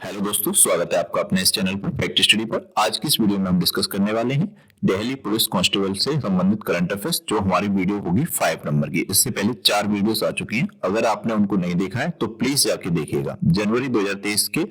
Hello दोस्तों, स्वागत है आपका अपने इस चैनल पर फैक्ट स्टडी पर। आज की इस वीडियो में हम डिस्कस करने वाले हैं दिल्ली पुलिस कांस्टेबल से संबंधित करंट अफेयर्स, जो हमारी वीडियो होगी 5 नंबर की। इससे पहले 4 वीडियोस आ चुकी हैं, अगर आपने उनको नहीं देखा है तो प्लीज जाके देखिएगा। जनवरी 2023 के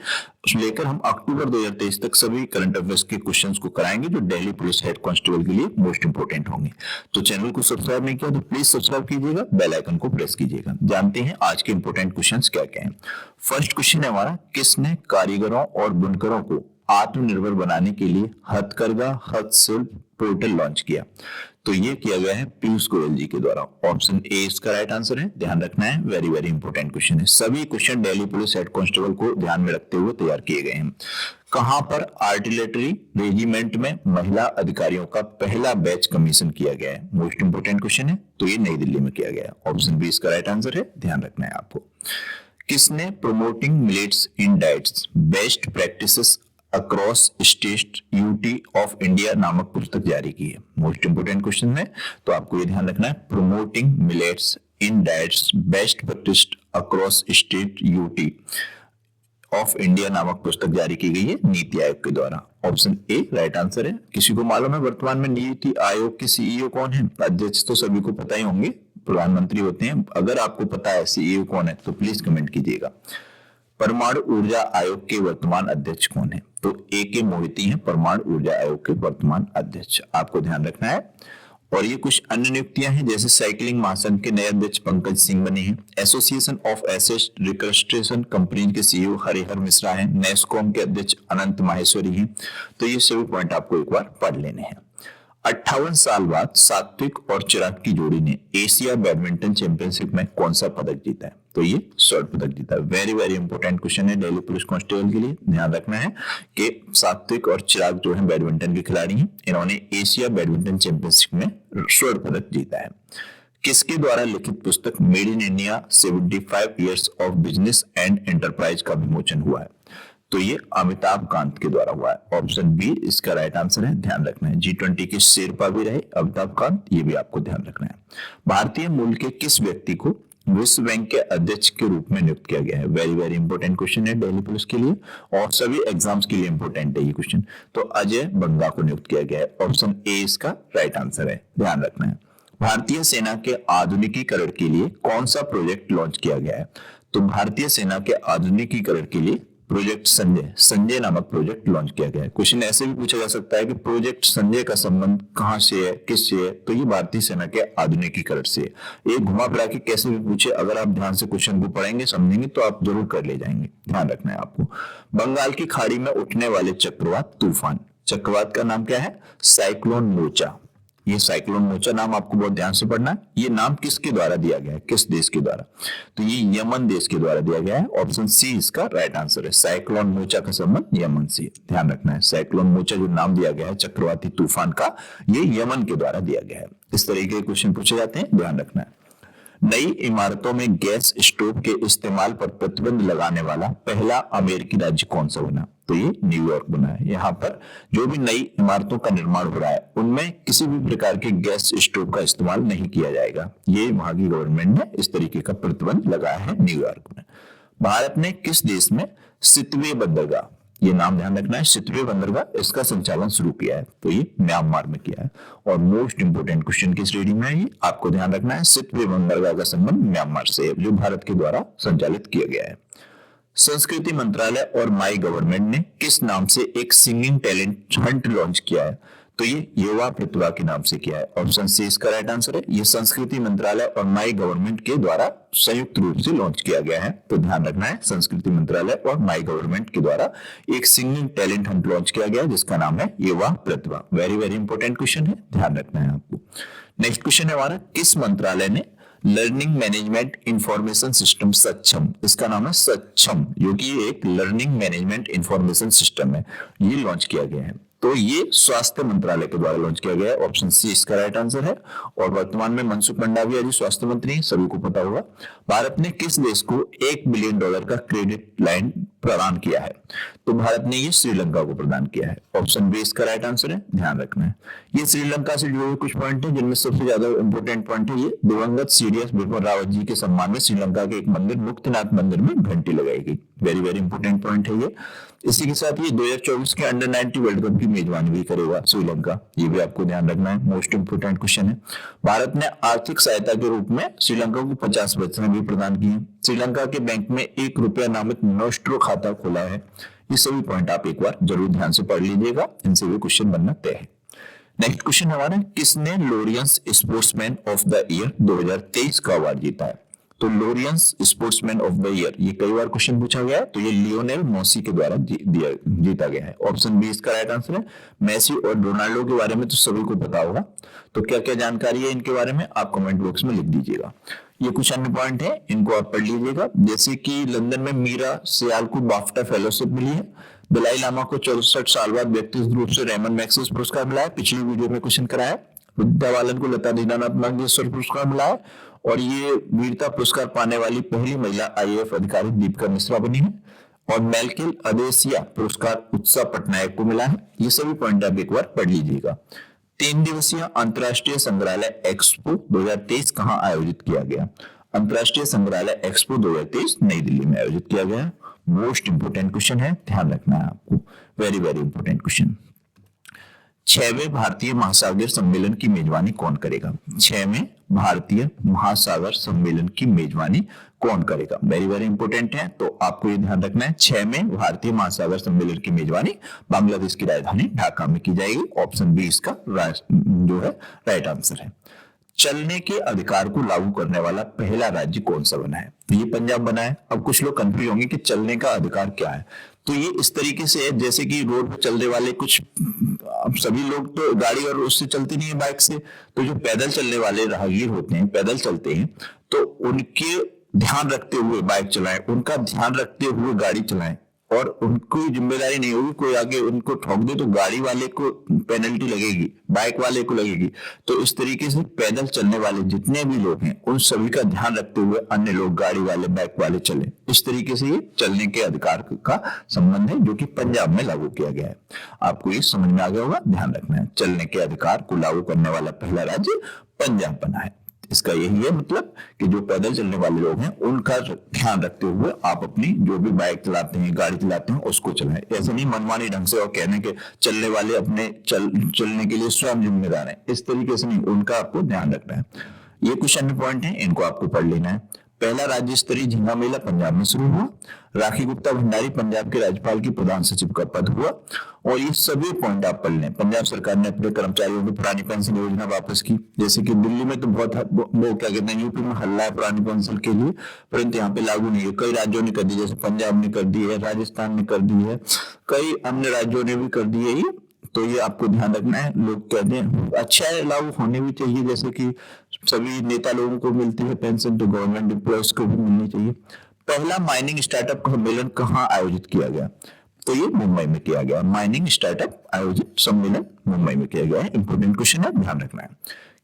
लेकर हम अक्टूबर 2023 तक सभी करंट अफेयर्स के क्वेश्चंस को कराएंगे जो दिल्ली पुलिस हेड कांस्टेबल के लिए मोस्ट इंपोर्टेंट होंगे। तो चैनल को सब्सक्राइब नहीं किया तो प्लीज सब्सक्राइब कीजिएगा, बेल आइकन को प्रेस कीजिएगा। जानते हैं आज के इंपोर्टेंट क्वेश्चंस क्या क्या हैं। फर्स्ट क्वेश्चन है हमारा, किसने कारीगरों और बुनकरों को आत्मनिर्भर बनाने के लिए हथकरघा हस्तशिल्प पोर्टल लॉन्च किया? तो ये किया गया है पीयूष गोयल जी के द्वारा। ऑप्शन ए इसका राइट आंसर है, ध्यान रखना है, वेरी वेरी इंपोर्टेंट क्वेश्चन है। सभी question Delhi police head constable को ध्यान में रखते हुए तैयार किए गए हैं। कहां पर आर्टिलरी रेजिमेंट में महिला अधिकारियों का पहला बैच कमीशन किया गया है? मोस्ट इंपोर्टेंट क्वेश्चन है, तो ये नई दिल्ली में किया गया है। ऑप्शन बी इसका राइट आंसर है, ध्यान रखना है आपको। किसने promoting millets in diets best practices across state UT of India नामक पुस्तक जारी की है? मोस्ट इंपोर्टेंट क्वेश्चन है, तो आपको ये ध्यान रखना है। Promoting millets in diets best practice across state UT of India नामक पुस्तक जारी की गई है नीति आयोग के द्वारा। ऑप्शन ए राइट आंसर है। किसी को मालूम है वर्तमान में नीति आयोग के सीईओ कौन है? अध्यक्ष तो सभी को पता ही होंगे, प्रधानमंत्री होते हैं। अगर आपको पता है सीईओ कौन है तो प्लीज कमेंट कीजिएगा। परमाणु ऊर्जा आयोग के वर्तमान अध्यक्ष कौन है? तो ए के मोहिती हैं परमाणु ऊर्जा आयोग के वर्तमान अध्यक्ष, आपको ध्यान रखना है। और ये कुछ अन्य नियुक्तियां हैं, जैसे साइकिलिंग महासंघ के नए अध्यक्ष पंकज सिंह बने हैं। Association of asset reconstruction company के सीईओ हरिहर मिश्रा हैं। नेस्कॉम के अध्यक्ष अनंत माहेश्वरी हैं। तो ये सभी पॉइंट आपको एक बार पढ़ लेने हैं। 58 साल बाद सात्विक और चिराग की जोड़ी ने एशिया बैडमिंटन चैंपियनशिप में कौन सा पदक जीता है? तो ये स्वर्ण पदक जीता है। वेरी वेरी इंपोर्टेंट क्वेश्चन है दिल्ली पुलिस कांस्टेबल के लिए। ध्यान रखना है कि सात्विक और चिराग जो है बैडमिंटन के खिलाड़ी हैं, इन्होंने एशिया बैडमिंटन चैंपियनशिप में स्वर्ण पदक जीता है। किसके द्वारा लिखित पुस्तक made in India 75 years of business and enterprise का विमोचन हुआ है? तो ये अमिताभ कांत के द्वारा हुआ है। ऑप्शन बी इसका राइट आंसर है, ध्यान रखना है। G20 के शेरपा भी रहे अमिताभ कांत, ये भी आपको ध्यान रखना है। भारतीय मूल के किस व्यक्ति को विश्व बैंक के अध्यक्ष के रूप में नियुक्त किया गया है? वेरी वेरी इंपोर्टेंट क्वेश्चन है दिल्ली पुलिस के लिए और सभी एग्जाम्स के लिए इंपोर्टेंट है ये क्वेश्चन। तो अजय बंगा को नियुक्त किया गया है। ऑप्शन ए इसका राइट आंसर है, ध्यान रखना है। भारतीय सेना के आधुनिकीकरण के लिए कौन सा प्रोजेक्ट लॉन्च किया गया है? तो भारतीय सेना के आधुनिकीकरण के लिए प्रोजेक्ट संजय नामक प्रोजेक्ट लॉन्च किया गया है। क्वेश्चन ऐसे भी पूछा जा सकता है कि प्रोजेक्ट संजय का संबंध कहां से है, किससे है? तो ये भारतीय सेना के आधुनिकीकरण से है। ये घुमा फिरा के कैसे भी पूछे, अगर आप ध्यान से क्वेश्चन को पढ़ेंगे समझेंगे तो आप जरूर कर ले जाएंगे, ध्यान रखना है आपको। बंगाल की खाड़ी में उठने वाले चक्रवात तूफान, चक्रवात का नाम क्या है? Cyclone mocha. ये साइक्लोन मोचा नाम आपको बहुत ध्यान से पढ़ना है। ये नाम किसके द्वारा दिया गया है, किस देश के द्वारा? तो ये यमन देश के द्वारा दिया गया है। ऑप्शन सी इसका राइट आंसर है। साइक्लोन मोचा का संबंध यमन से, ध्यान रखना है। साइक्लोन मोचा जो नाम दिया गया है चक्रवाती तूफान का, ये यमन के द्वारा दिया गया है। इस तरीके के क्वेश्चन पूछे जाते हैं, ध्यान रखना है। नई इमारतों में गैस स्टोव के इस्तेमाल पर प्रतिबंध लगाने वाला पहला अमेरिकी राज्य कौन सा बना? तो ये न्यूयॉर्क बना है। यहाँ पर जो भी नई इमारतों का निर्माण हो रहा है उनमें किसी भी प्रकार के गैस स्टोव का इस्तेमाल नहीं किया जाएगा। ये वहां की गवर्नमेंट ने इस तरीके का प्रतिबंध लगाया है न्यूयॉर्क में। भारत ने किस देश में सितवे बंदरगाह, ये नाम ध्यान रखना है, सितवे बंदरगाह, इसका संचालन शुरू किया है? तो ये म्यांमार में किया है। और मोस्ट इंपोर्टेंट क्वेश्चन किस रीडिंग में है, ये आपको ध्यान रखना है। सितवे बंदरगाह का संबंध म्यांमार से है, जो भारत के द्वारा संचालित किया गया है। संस्कृति मंत्रालय और माई गवर्नमेंट ने किस नाम से एक सिंगिंग टैलेंट हंट लॉन्च किया है? तो ये युवा प्रतिभा के नाम से किया है। ऑप्शन सी इसका राइट आंसर है। ये संस्कृति मंत्रालय और माई गवर्नमेंट के द्वारा संयुक्त रूप से लॉन्च किया गया है। तो ध्यान रखना है, संस्कृति मंत्रालय और माई गवर्नमेंट के द्वारा एक सिंगिंग टैलेंट हंट लॉन्च किया गया जिसका नाम है युवा प्रतिभा। वेरी वेरी इंपोर्टेंट क्वेश्चन है, ध्यान रखना है आपको। नेक्स्ट क्वेश्चन है हमारा, किस मंत्रालय ने लर्निंग मैनेजमेंट इंफॉर्मेशन सिस्टम सक्षम, इसका नाम है सक्षम, जो कि एक लर्निंग मैनेजमेंट इंफॉर्मेशन सिस्टम है, ये लॉन्च किया गया है? तो ये स्वास्थ्य मंत्रालय के द्वारा लॉन्च किया गया है। ऑप्शन सी इसका राइट आंसर है। और वर्तमान में मनसुख मंडाविया जी स्वास्थ्य मंत्री हैं, सभी को पता होगा। भारत ने किस देश को $1 बिलियन का क्रेडिट लाइन प्रदान किया है? तो भारत ने ये श्रीलंका को प्रदान किया है। ऑप्शन बी इसका राइट आंसर है, ध्यान रखना है। ये श्रीलंका से जुड़े हुए कुछ पॉइंट है, जिनमें सबसे ज्यादा इंपोर्टेंट पॉइंट है ये दिवंगत सीडीएस बिपिन रावत जी के सम्मान में श्रीलंका के एक मंदिर मुक्तिनाथ मंदिर में घंटी लगाई गई। वेरी वेरी इंपोर्टेंट पॉइंट है ये। इसी के साथ ये 2024 के अंडर 90 वर्ल्ड कप की मेजबानी भी करेगा श्रीलंका, ये भी आपको ध्यान रखना है, मोस्ट इंपोर्टेंट क्वेश्चन है। भारत ने आर्थिक सहायता के रूप में श्रीलंका को 50 वचन भी प्रदान किए। श्रीलंका के बैंक में ₹1 नामित नोस्ट्रो खाता खोला है। ये सभी पॉइंट आप एक बार जरूर ध्यान से पढ़ लीजिएगा, इनसे भी क्वेश्चन बनना तय है। नेक्स्ट क्वेश्चन हमारा, किसने लोरियंस स्पोर्ट्समैन ऑफ द ईयर 2023 का अवार्ड जीता है? तो लोरियंस स्पोर्ट्समैन ऑफ द ईयर ये कई बार क्वेश्चन पूछा गया है, तो ये लियोनेल मेसी के द्वारा जीता गया है। ऑप्शन बी इसका राइट आंसर है। मेसी और रोनाल्डो के बारे में तो सभी को पता होगा, तो क्या क्या जानकारी है इनके बारे में आप कमेंट बॉक्स में लिख दीजिएगा। ये कुछ अन्य पॉइंट है, इनको आप पढ़ लीजिएगा, जैसे कि लंदन में मीरा सियाल को बाफ्टा फेलोशिप मिली है। दलाई लामा को 64 साल बाद व्यक्तिगत रूप से रेमन मैग्सेसे पुरस्कार मिला है, पिछली वीडियो में क्वेश्चन कराया। विद्या बालन को लता दीनानाथ मंगेशकर पुरस्कार मिला है, और ये वीरता पुरस्कार पाने वाली पहली महिला आईएएफ अधिकारी दीपिका मिश्रा बनी है। और मेलकिल अदेसिया पुरस्कार उत्सव पटनायक को मिला है। ये सभी पॉइंट आप एक बार पढ़ लीजिएगा। 3 दिवसीय अंतर्राष्ट्रीय संग्रहालय एक्सपो 2023 कहां आयोजित किया गया? अंतर्राष्ट्रीय संग्रहालय एक्सपो 2023 नई दिल्ली में आयोजित किया गया। मोस्ट इंपोर्टेंट क्वेश्चन है, ध्यान रखना है आपको, वेरी वेरी इंपोर्टेंट क्वेश्चन। 6वें भारतीय महासागर सम्मेलन की मेजबानी कौन करेगा? 6वें भारतीय महासागर सम्मेलन की मेजबानी कौन करेगा? वेरी वेरी इंपोर्टेंट है, तो आपको ये ध्यान रखना है। 6वें भारतीय महासागर सम्मेलन की मेजबानी बांग्लादेश की राजधानी ढाका में की जाएगी। ऑप्शन बी इसका जो है राइट आंसर है। चलने के अधिकार को लागू करने वाला पहला राज्य कौन सा बना है? ये पंजाब बना है। अब कुछ लोग कंफ्यूज होंगे कि चलने का अधिकार क्या है, तो ये इस तरीके से है जैसे कि रोड पर चलने वाले कुछ, अब सभी लोग तो गाड़ी और उससे चलते नहीं है, बाइक से, तो जो पैदल चलने वाले राहगीर होते हैं, पैदल चलते हैं, तो उनके ध्यान रखते हुए बाइक चलाएं, उनका ध्यान रखते हुए गाड़ी चलाएं, और उनको जिम्मेदारी नहीं होगी कोई आगे उनको ठोक दे तो गाड़ी वाले को पेनल्टी लगेगी, बाइक वाले को लगेगी। तो इस तरीके से पैदल चलने वाले जितने भी लोग हैं उन सभी का ध्यान रखते हुए अन्य लोग गाड़ी वाले बाइक वाले चले। इस तरीके से ये चलने के अधिकार का संबंध है जो कि पंजाब में लागू किया गया है। आपको ये समझ में आ गया होगा, ध्यान रखना है। चलने के अधिकार को लागू करने वाला पहला राज्य पंजाब बना है। इसका यही है मतलब कि जो पैदल चलने वाले लोग हैं उनका ध्यान रखते हुए आप अपनी जो भी बाइक चलाते हैं, गाड़ी चलाते हैं, उसको चलाएं। ऐसे नहीं मनमानी ढंग से और कहने के चलने वाले अपने चलने के लिए स्वयं जिम्मेदार हैं, इस तरीके से नहीं, उनका आपको ध्यान रखना है। ये कुछ अन्य पॉइंट हैं, इनको आपको पढ़ लेना है। पहला राज्य स्तरीय झींगा मेला पंजाब में शुरू हुआ। राखी गुप्ता भंडारी पंजाब के राज्यपाल की प्रधान सचिव का पद हुआ। और ये सभी पॉइंट आप पढ़ लें। पंजाब सरकार ने अपने कर्मचारियों की पुरानी पेंशन योजना वापस की। जैसे कि दिल्ली में तो बहुत वो क्या कहते हैं, यूपी में हल्ला है पुरानी पेंशन के लिए, परंतु यहाँ पे लागू नहीं है। कई राज्यों ने कर दी, जैसे पंजाब ने कर दी है, राजस्थान ने कर दी है, कई अन्य राज्यों ने भी कर दी है ये। तो ये आपको ध्यान रखना है। लोग कहते हैं अच्छा है, लागू होने भी चाहिए, जैसे कि सभी नेता लोगों को मिलती है पेंशन, तो गवर्नमेंट एम्प्लॉयज को भी मिलनी चाहिए। पहला माइनिंग स्टार्टअप सम्मेलन कहाँ आयोजित किया गया? तो ये मुंबई में किया गया। माइनिंग स्टार्टअप आयोजित सम्मेलन मुंबई में किया गया है। इंपोर्टेंट क्वेश्चन है, ध्यान रखना है।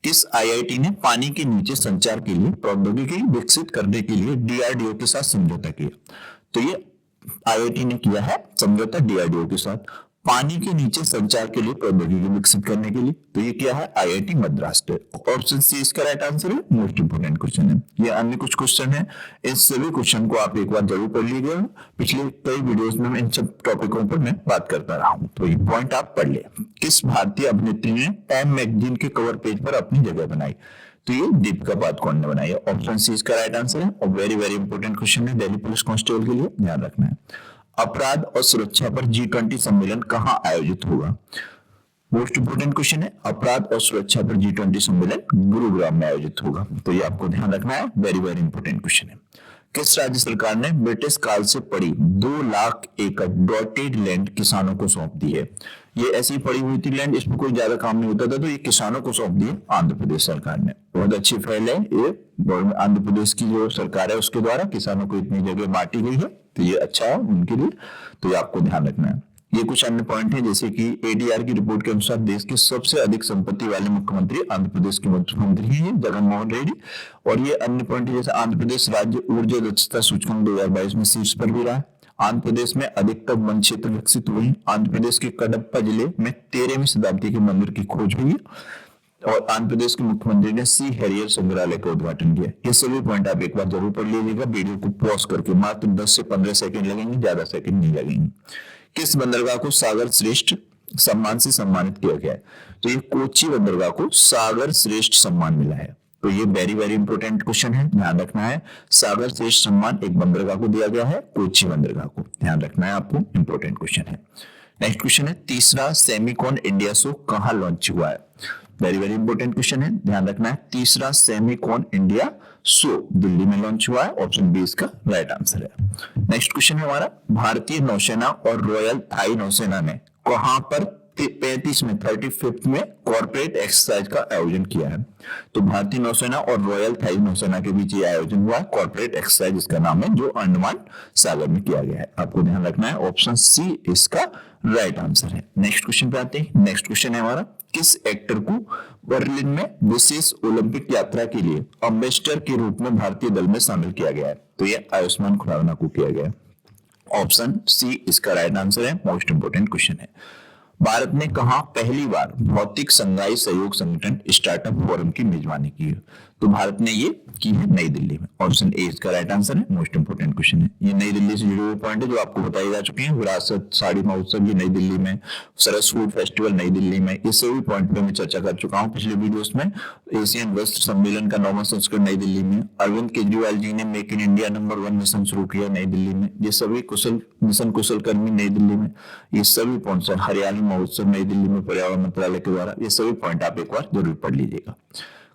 किस आईआईटी ने पानी के नीचे संचार के लिए प्रौद्योगिकी विकसित करने के लिए डीआरडीओ के साथ समझौता किया? तो ये आईआईटी ने किया है समझौता डीआरडीओ के साथ पानी के नीचे संचार के लिए प्रौद्योगिकी विकसित करने के लिए। तो ये क्या है? आईआईटी मद्रास। ऑप्शन सी इसका राइट आंसर है। मोस्ट इंपोर्टेंट क्वेश्चन है। ये अन्य कुछ क्वेश्चन है, इन सभी क्वेश्चन को आप एक बार जरूर पढ़ लीजिएगा। पिछले कई वीडियोस में मैं इन सब टॉपिकों पर मैं बात करता रहा हूँ, तो ये पॉइंट आप पढ़ ले। किस भारतीय अभिनेत्री ने टाइम मैगजीन के कवर पेज पर अपनी जगह बनाई? तो ये दीपिका पादुकोण ने बनाई है। ऑप्शन सी इसका राइट आंसर है। और वेरी वेरी इंपोर्टेंट क्वेश्चन है, दिल्ली पुलिस कांस्टेबल के लिए ध्यान रखना है। अपराध और सुरक्षा पर G20 सम्मेलन कहां आयोजित होगा? मोस्ट इंपोर्टेंट क्वेश्चन है। अपराध और सुरक्षा पर G20 सम्मेलन गुरुग्राम में आयोजित होगा। तो ये आपको ध्यान रखना है, वेरी वेरी इंपोर्टेंट क्वेश्चन है। किस राज्य सरकार ने ब्रिटिश काल से पड़ी 2 लाख एकड़ डॉटेड लैंड किसानों को सौंप दी है? ये ऐसी पड़ी हुई थी लैंड, इसमें कोई ज्यादा काम नहीं होता था, तो ये किसानों को सौंप दी आंध्र प्रदेश सरकार ने। बहुत अच्छी पहल है ये, आंध्र प्रदेश की जो सरकार है उसके द्वारा किसानों को इतनी जगह बांटी गई है, तो ये अच्छा है उनके लिए। तो ये आपको ध्यान रखना है। ये कुछ अन्य पॉइंट हैं, जैसे कि एडीआर की रिपोर्ट के अनुसार देश के सबसे अधिक संपत्ति वाले मुख्यमंत्री आंध्र प्रदेश के मुख्यमंत्री हैं जगनमोहन रेड्डी। और ये अन्य पॉइंट है, जैसे आंध्र प्रदेश राज्य ऊर्जा दक्षता सूचकांक 2022 में शीर्ष पर भी रहा है। आंध्र प्रदेश में अधिकतम वन क्षेत्र विकसित हुए हैं। आंध्र प्रदेश के कडप्पा जिले में 13वीं शताब्दी के मंदिर की खोज हुई है। और आंध्र प्रदेश के मुख्यमंत्री ने सी हैरियर संग्रहालय का उद्घाटन किया। ये सभी पॉइंट आप एक बार जरूर पढ़ लीजिएगा, वीडियो को पॉज करके। मात्र 10 से 15 सेकंड लगेंगे, ज्यादा सेकंड नहीं लगेंगे। किस बंदरगाह को सागर श्रेष्ठ सम्मान से सम्मानित किया गया है? तो ये कोच्चि बंदरगाह को सागर श्रेष्ठ सम्मान मिला है। तो ये वेरी वेरी इंपॉर्टेंट क्वेश्चन है, ध्यान रखना है। सागर श्रेष्ठ सम्मान एक बंदरगाह को दिया गया है, कोच्चि बंदरगाह को, ध्यान रखना है आपको, इंपॉर्टेंट क्वेश्चन है। नेक्स्ट क्वेश्चन है, तीसरा सेमिकॉन इंडिया शो कहां लॉन्च हुआ है? वेरी वेरी इंपॉर्टेंट क्वेश्चन है, ध्यान रखना है। तीसरा सेमिकॉन इंडिया शो दिल्ली में लॉन्च हुआ है, ऑप्शन बी इसका राइट आंसर है। नेक्स्ट क्वेश्चन है हमारा, भारतीय नौसेना और रॉयल थाई नौसेना ने कहां पर 35 में कॉर्पोरेट एक्सरसाइज का आयोजन किया है? तो भारतीय नौसेना और रॉयल थाई नौसेना के बीच ये आयोजन हुआ है, कॉर्पोरेट एक्सरसाइज इसका नाम है, जो अंडमान सागर में किया गया है। आपको ध्यान रखना है, ऑप्शन सी इसका राइट आंसर है। नेक्स्ट क्वेश्चन पे आते हैं। नेक्स्ट क्वेश्चन है हमारा, किस एक्टर को बर्लिन में विशेष ओलंपिक यात्रा के लिए एम्बेसडर के रूप में भारतीय दल में शामिल किया गया है? तो ये आयुष्मान खुराना को किया गया है, ऑप्शन सी इसका राइट आंसर है। मोस्ट इंपोर्टेंट क्वेश्चन है, भारत ने कहां पहली बार भौतिक संघाई सहयोग संगठन स्टार्टअप फोरम की मेजबानी की है? तो भारत ने ये की है नई दिल्ली में, ऑप्शन ए इसका राइट आंसर है। मोस्ट इंपोर्टेंट क्वेश्चन है, ये नई दिल्ली से जुड़े हुए पॉइंट है जो आपको बताए जा चुके हैं। विरासत साड़ी महोत्सव ये नई दिल्ली में, सरस फूड फेस्टिवल नई दिल्ली में, ये सभी पॉइंट पे मैं चर्चा कर चुका हूँ पिछले वीडियोस में। एशियन वस्त्र सम्मेलन का 9वां संस्करण नई दिल्ली में, अरविंद केजरीवाल जी ने make in India number 1 mission शुरू किया नई दिल्ली में, ये सभी मिशन कुशल कर्मी नई दिल्ली में, ये सभी पॉइंट, हरियाणा महोत्सव नई दिल्ली में पर्यावरण मंत्रालय के द्वारा, ये सभी पॉइंट आप एक बार जरूर पढ़ लीजिएगा।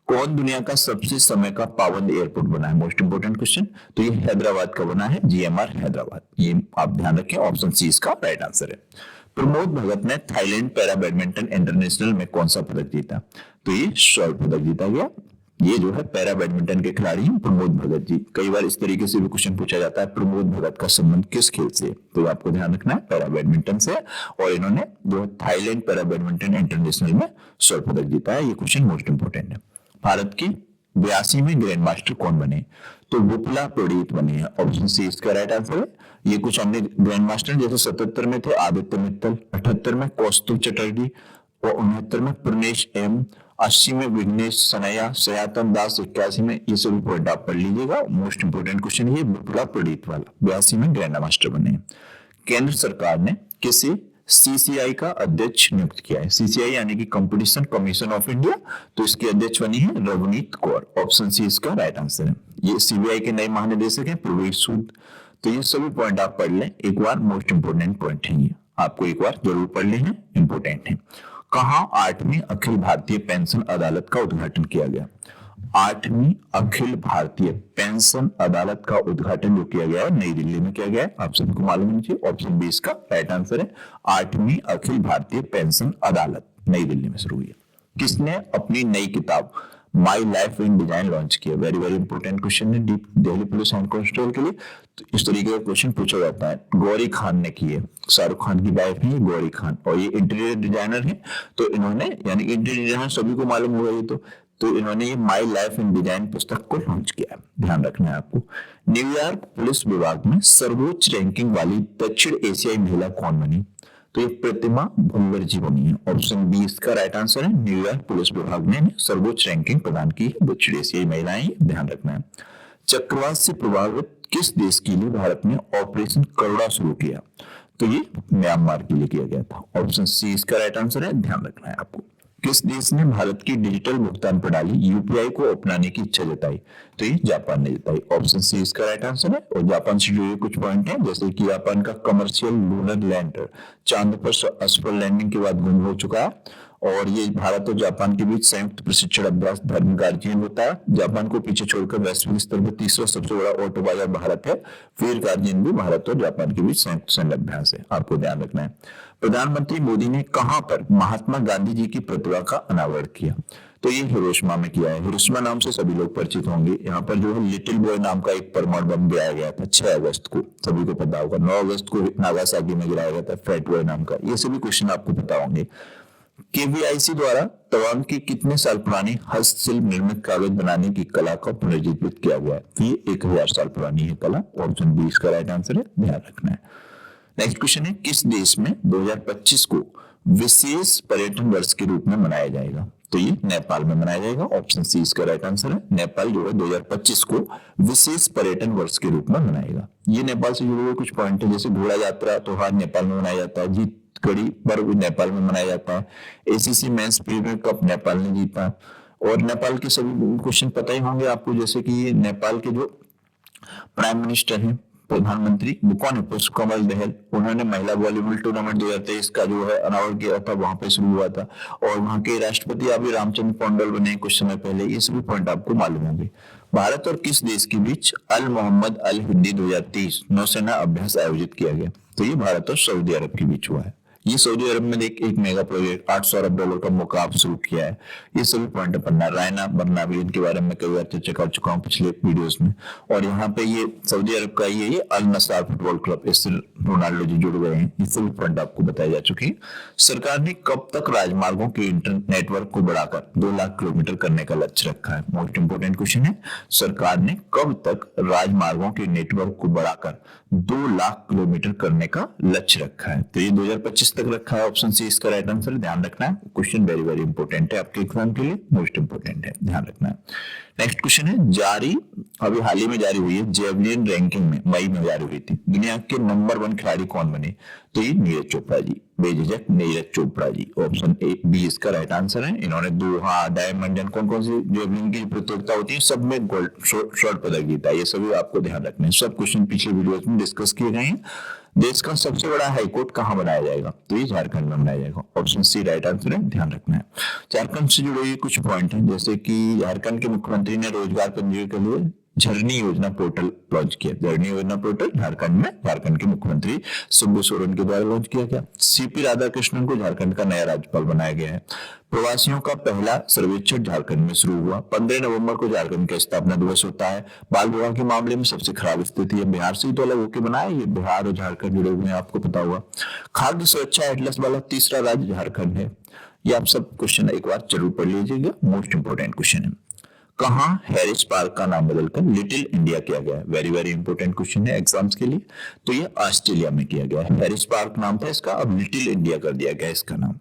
कौन दुनिया का सबसे समय का पाबंद एयरपोर्ट बना है? मोस्ट इंपोर्टेंट क्वेश्चन, तो ये हैदराबाद का बना है, जीएमआर हैदराबाद, ये आप ध्यान रखें, ऑप्शन सी इसका राइट आंसर है। प्रमोद भगत ने थाईलैंड पैरा बैडमिंटन इंटरनेशनल में कौन सा पदक जीता? तो ये स्वर्ण पदक जीता गया। ये जो है पैरा बैडमिंटन के खिलाड़ी हैं प्रमोद भगत जी। कई बार इस तरीके से भी क्वेश्चन पूछा जाता है, प्रमोद भगत का संबंध किस खेल से? तो आपको ध्यान रखना है पैरा बैडमिंटन से, और इन्होंने जो थाईलैंड पैरा बैडमिंटन इंटरनेशनल में स्वर्ण पदक जीता है। ये क्वेश्चन मोस्ट इंपोर्टेंट है। भारत की 82वें ग्रैंड मास्टर कौन बने? तो विपुला प्रणीत बने हैं, ऑप्शन सी इसका राइट आंसर है। ये कुछ हमने ग्रैंड मास्टर, जैसे 77 में थे आदित्य मित्तल, 78 में कौस्तुभ चटर्जी, और 69 में प्रनेश एम, 80 में विघ्नेश सनैया, सयातन दास 81 में, ये सभी पॉइंट आप पढ़ लीजिएगा। मोस्ट इंपोर्टेंट क्वेश्चन ये विपुला प्रणीत वाला 82 में ग्रैंड मास्टर बने। केंद्र सरकार ने किसी सीसीआई का अध्यक्ष नियुक्त किया है? सीसीआई यानी कि कंपटीशन कमीशन ऑफ इंडिया, तो इसके अध्यक्ष बनी है रवनीत कौर, ऑप्शन सी इसका राइट आंसर है। ये सीबीआई के नए महानिदेशक हैं प्रवीण सूद। तो ये सभी पॉइंट आप पढ़ लें एक बार, मोस्ट इंपोर्टेंट पॉइंट है, ये आपको एक बार जरूर पढ़ लें, इंपोर्टेंट है। कहां 8वीं अखिल भारतीय पेंशन अदालत का उद्घाटन किया गया? 8वीं अखिल भारतीय पेंशन अदालत का उद्घाटन जो किया गया है नई दिल्ली में किया गया है, आप सबको मालूम होना चाहिए, ऑप्शन बी इसका राइट आंसर है। 8वीं अखिल भारतीय पेंशन अदालत नई दिल्ली में शुरू हुई है। किसने अपनी नई किताब my life in design launch किया? वेरी वेरी इंपोर्टेंट क्वेश्चन है दिल्ली पुलिस एंड कांस्टेबल के लिए। तो इस तरीके का क्वेश्चन पूछा जाता है। गौरी खान ने की है, शाहरुख खान की वाइफ है गौरी खान, और ये इंटीरियर डिजाइनर है। तो इन्होंने, यानी इंटीरियर डिजाइनर सभी को मालूम होगा ये, तो इन्होंने ये माई लाइफ इन डिजाइन पुस्तक को लॉन्च किया, ध्यान रखना है आपको। न्यूयॉर्क पुलिस विभाग में सर्वोच्च रैंकिंग वाली दक्षिण एशियाई महिला कौन बनी? तो ये प्रतिमा भुल्लर जी बनी है, ऑप्शन बी इसका राइट आंसर है। न्यूयॉर्क पुलिस विभाग ने सर्वोच्च रैंकिंग प्रदान की है दक्षिण एशियाई महिलाएं, ध्यान रखना है। चक्रवात से प्रभावित किस देश के लिए भारत ने ऑपरेशन करुणा शुरू किया? तो ये म्यांमार के लिए किया गया था, ऑप्शन सी इसका राइट आंसर है, ध्यान रखना है आपको। किस देश ने भारत की डिजिटल भुगतान प्रणाली यूपीआई को अपनाने की इच्छा जताई? तो ये जापान ने जताई, ऑप्शन सी इसका राइट आंसर है। और जापान से जुड़े कुछ पॉइंट हैं, जैसे कि जापान का कमर्शियल लूनर लैंडर चांद पर असफल लैंडिंग के बाद गुम हो चुका है, और ये भारत और जापान के बीच संयुक्त प्रशिक्षण अभ्यास धर्म गार्जियन होता है। जापान को पीछे छोड़कर वैश्विक स्तर पर तीसरा सबसे बड़ा ऑटो बाजार भारत है। फिर गार्जियन भी भारत और जापान के बीच संयुक्त सैन्य अभ्यास है, आपको ध्यान रखना है। प्रधानमंत्री मोदी ने कहां पर महात्मा गांधी जी की प्रतिमा का अनावरण किया? तो ये हिरोशिमा में किया है। हिरोशिमा नाम से सभी लोग परिचित होंगे। यहाँ पर जो है लिटिल बॉय नाम का एक परमाणु बम गिराया गया था 6 अगस्त को, सभी को पता होगा। 9 अगस्त को नागासाकी में गिराया गया था फैट बॉय नाम का। ये सभी क्वेश्चन आपको पता होंगे। केवीआईसी द्वारा तवांग की कितने साल पुरानी हस्तशिल्प निर्मित कागज बनाने की कला को पुनर्जीवित किया गया है? ये 1000 साल पुरानी है कला। ऑप्शन बी इसका राइट आंसर है, ध्यान रखना है। नेक्स्ट क्वेश्चन है, किस देश में 2025 को विशेष पर्यटन वर्ष के रूप में मनाया जाएगा? तो ये नेपाल में मनाया जाएगा। ऑप्शन सी इसका राइट आंसर है। नेपाल जो है 2025 को विशेष पर्यटन वर्ष के रूप में मनाएगा। ये नेपाल से जुड़े हुए कुछ पॉइंट है, जैसे घोड़ा यात्रा त्योहार नेपाल में मनाया जाता है, जीत कड़ी पर्व नेपाल में मनाया जाता है, ACC men's premier cup Nepal ने जीता। और नेपाल के सभी क्वेश्चन पता ही होंगे आपको, जैसे कि नेपाल के जो प्राइम मिनिस्टर हैं, प्रधानमंत्री, वो कौन है? पुष्पकमल दहल। उन्होंने महिला वॉलीबॉल टूर्नामेंट 2023 का जो है अनावरण किया था, वहां पे शुरू हुआ था। और वहां के राष्ट्रपति अभी रामचंद्र पौंडल बने कुछ समय पहले। ये सभी पॉइंट आपको मालूम होंगे। भारत और किस देश के बीच अल मोहम्मद अल हिंदी 2023 नौसेना अभ्यास आयोजित किया गया? तो ये भारत और सऊदी अरब के बीच हुआ है। ये सऊदी अरब में एक मेगा प्रोजेक्ट $800 अरब का मुकाबला शुरू किया है। ये सभी पॉइंट पढ़ना। रायना बर्नाबी, इनके बारे में कई बार चर्चा कर चुका हूँ पिछले वीडियोस में। और यहाँ पे ये सऊदी अरब का ये अल नसार फुटबॉल क्लब, इससे रोनाल्डो जी जुड़ गए हैं। ये सभी पॉइंट आपको बताए जा चुके हैं। सरकार ने कब तक राजमार्गों के इंटरनेट नेटवर्क को बढ़ाकर 2 लाख किलोमीटर करने का लक्ष्य रखा है? मोस्ट इंपोर्टेंट क्वेश्चन है। सरकार ने कब तक राजमार्गों के नेटवर्क को बढ़ाकर 2 लाख किलोमीटर करने का लक्ष्य रखा है? तो ये 2025 तक रखा है। ऑप्शन सी इसका राइट आंसर, ध्यान रखना है। क्वेश्चन वेरी वेरी इंपॉर्टेंट है आपके एग्जाम के लिए, मोस्ट इंपॉर्टेंट है, ध्यान रखना है। नेक्स्ट क्वेश्चन है, अभी हाल ही में जारी हुई है जेवलिन रैंकिंग में, मई में जारी हुई थी। दुनिया के नंबर 1 खिलाड़ी कौन बने? तो ये नीरज चोपड़ा जी, बेझिझक Neeraj Chopra ji. Option A B इसका राइट आंसर है। इन्होंने दोहा, डायमंड, कौन सी जेवलिन की प्रतियोगिता होती है सब में गोल्ड शॉर्ट पदक जीता। ये सभी आपको ध्यान रखना है। सब क्वेश्चन पिछले वीडियोस में डिस्कस किए गए हैं। देश का सबसे बड़ा हाईकोर्ट कहाँ बनाया जाएगा? तो ये झारखंड में बनाया जाएगा। ऑप्शन सी राइट आंसर है, ध्यान रखना है। झारखंड से जुड़े हुए कुछ पॉइंट हैं, जैसे कि झारखंड के मुख्यमंत्री ने रोजगार पंजीयन के लिए झरनी योजना पोर्टल लॉन्च किया। झरनी योजना पोर्टल झारखंड में झारखंड के मुख्यमंत्री शिबू सोरेन के द्वारा लॉन्च किया गया। सीपी राधाकृष्णन को झारखंड का नया राज्यपाल बनाया गया है। प्रवासियों का पहला सर्वेक्षण झारखंड में शुरू हुआ। 15 नवंबर को झारखंड का स्थापना दिवस होता है। बाल विवाह के मामले में सबसे खराब स्थिति है। बिहार से ही तो अलग होकर बनाया, ये बिहार और झारखंड जुड़े हुए हैं, आपको पता होगा। खाद्य सुरक्षा एटलस वाला तीसरा राज्य झारखंड है। ये आप सब क्वेश्चन एक बार जरूर पढ़ लीजिएगा, मोस्ट इंपोर्टेंट क्वेश्चन है। कहां हैरिस पार्क का नाम बदलकर लिटिल इंडिया किया गया है? वेरी वेरी इंपोर्टेंट क्वेश्चन है एग्जाम्स के लिए। तो ये ऑस्ट्रेलिया में किया गया है। हैरिस पार्क नाम था इसका, अब लिटिल इंडिया कर दिया गया इसका नाम।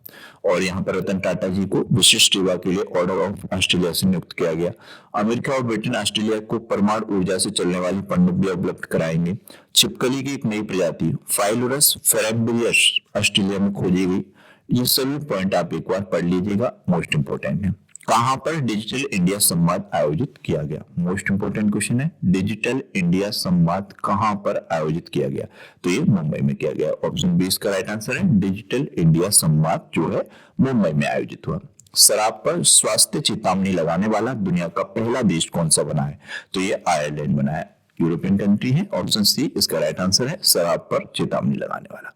और यहाँ पर रतन टाटा जी को विशिष्ट सेवा के लिए ऑर्डर ऑफ ऑस्ट्रेलिया से नियुक्त किया गया। अमेरिका और ब्रिटेन ऑस्ट्रेलिया को परमाणु ऊर्जा से चलने वाली पनडुब्बी उपलब्ध कराएंगे। छिपकली की एक नई प्रजाति फाइलोरस फेरेम्बिलियस ऑस्ट्रेलिया में खोजी गई। ये सभी पॉइंट आप एक बार पढ़ लीजिएगा, मोस्ट इंपोर्टेंट है। कहां पर डिजिटल इंडिया संवाद आयोजित किया गया? मोस्ट इंपोर्टेंट क्वेश्चन है। डिजिटल इंडिया संवाद कहां पर आयोजित किया गया? तो ये मुंबई में किया गया। ऑप्शन बी इसका राइट आंसर है। डिजिटल इंडिया संवाद जो है मुंबई में आयोजित हुआ। शराब पर स्वास्थ्य चेतावनी लगाने वाला दुनिया का पहला देश कौन सा बना है? तो ये आयरलैंड बना है, यूरोपियन कंट्री है। ऑप्शन सी इसका राइट आंसर है, शराब पर चेतावनी लगाने वाला।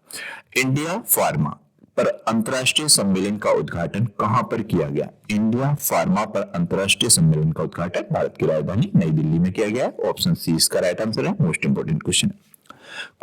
इंडिया फार्मा पर अंतरराष्ट्रीय सम्मेलन का उद्घाटन कहां पर किया गया? इंडिया फार्मा पर अंतरराष्ट्रीय सम्मेलन का उद्घाटन भारत की राजधानी नई दिल्ली में किया गया। ऑप्शन सी इसका राइट आंसर है, मोस्ट इंपोर्टेंट क्वेश्चन है।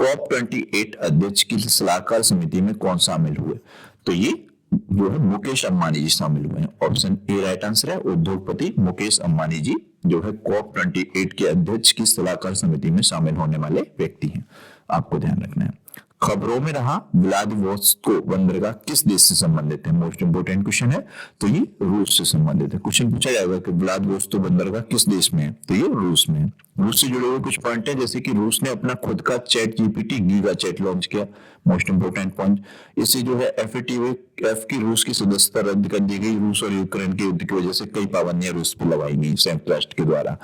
COP28 अध्यक्ष की सलाहकार समिति में कौन शामिल हुए? तो ये जो है मुकेश अंबानी जी शामिल हुए हैं। ऑप्शन ए राइट आंसर है। उद्योगपति मुकेश अंबानी जी जो है COP28 के अध्यक्ष की सलाहकार समिति में शामिल होने वाले व्यक्ति हैं, आपको ध्यान रखना है। खबरों में रहा व्लादिवोस्तोक बंदरगाह किस देश से संबंधित है? मोस्ट इंपोर्टेंट क्वेश्चन है। तो ये रूस से संबंधित है। क्वेश्चन पूछा जाएगा कि व्लादिवोस्तोक बंदरगाह किस देश में है? तो ये रूस में है। रूस से जुड़े हुए कुछ पॉइंट है, जैसे कि रूस ने अपना खुद का chat GPT giga chat launch किया। Most important point. इससे जो है FATF की रूस की सदस्यता रद्द कर दी गई। रूस और यूक्रेन के युद्ध की वजह से कई पाबंदियां रूस पर लगाई गई संयुक्त राष्ट्र के द्वारा,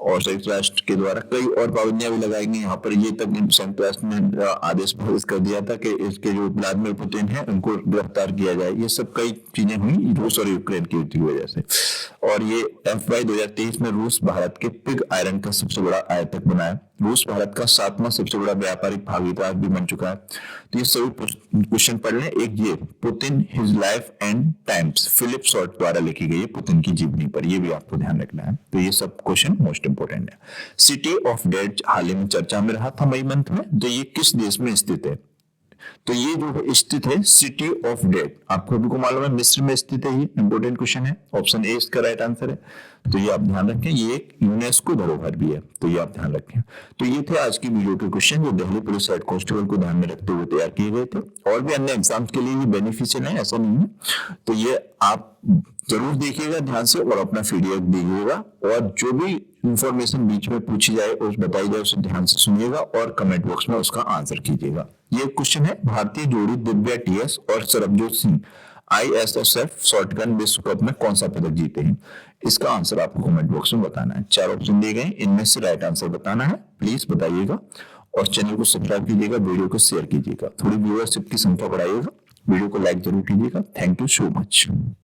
और संयुक्त राष्ट्र के द्वारा कई और पाबंदियां भी लगाई गई। यहाँ पर ये तक संयुक्त राष्ट्र ने आदेश पारित कर दिया था कि इसके जो व्लादिमीर पुतिन है उनको गिरफ्तार किया जाए। ये सब कई चीजें हुई रूस और यूक्रेन के युद्ध की वजह से। और ये FY 2023 में रूस भारत के पिग आयरन का सबसे बड़ा आयातक बना है। रूस भारत का 7वां सबसे बड़ा व्यापारिक भागीदार भी बन चुका है। तो ये सभी क्वेश्चन पढ़ लें। एक ये Putin his life and times Philip Short द्वारा लिखी गई है पुतिन की जीवनी पर, ये भी आपको ध्यान रखना है। तो ये सब क्वेश्चन मोस्ट इंपोर्टेंट है। सिटी ऑफ डेड हाल ही में चर्चा में रहा था मई मंथ में, तो ये किस देश में स्थित है? तो ये जो है स्थित है सिटी ऑफ डेड, आपको भी को मालूम है मिस्र में स्थित है। ये इंपोर्टेंट क्वेश्चन है, ऑप्शन ए इसका राइट आंसर है। तो ये आप ध्यान रखें, ये एक यूनेस्को धरोहर भी है, तो ये आप ध्यान रखें। तो ये थे आज की वीडियो के क्वेश्चन जो दिल्ली पुलिस हेड कांस्टेबल को ध्यान में रखते हुए तैयार किए गए थे। और भी अन्य एग्जाम्स के लिए ये बेनिफिशियल है, ऐसा नहीं है। तो ये आप जरूर देखिएगा ध्यान से और अपना फीडबैक दीजिएगा, और जो भी इंफॉर्मेशन बीच में पूछी जाए और बताई जाए उसे ध्यान से सुनिएगा और कमेंट बॉक्स में उसका आंसर कीजिएगा। ये क्वेश्चन है, भारतीय जोड़ी दिव्या टीएस और सरबजोत सिंह ISSF शॉटगन विश्व कप में कौन सा पदक जीते हैं? इसका आंसर आपको कमेंट बॉक्स में बताना है। 4 ऑप्शन दिए गए, इनमें से राइट आंसर बताना है, प्लीज बताइएगा। और चैनल को सब्सक्राइब कीजिएगा, वीडियो को शेयर कीजिएगा, थोड़ी व्यूअरशिप की संख्या बढ़ाइएगा, वीडियो को लाइक जरूर कीजिएगा। Thank you so much.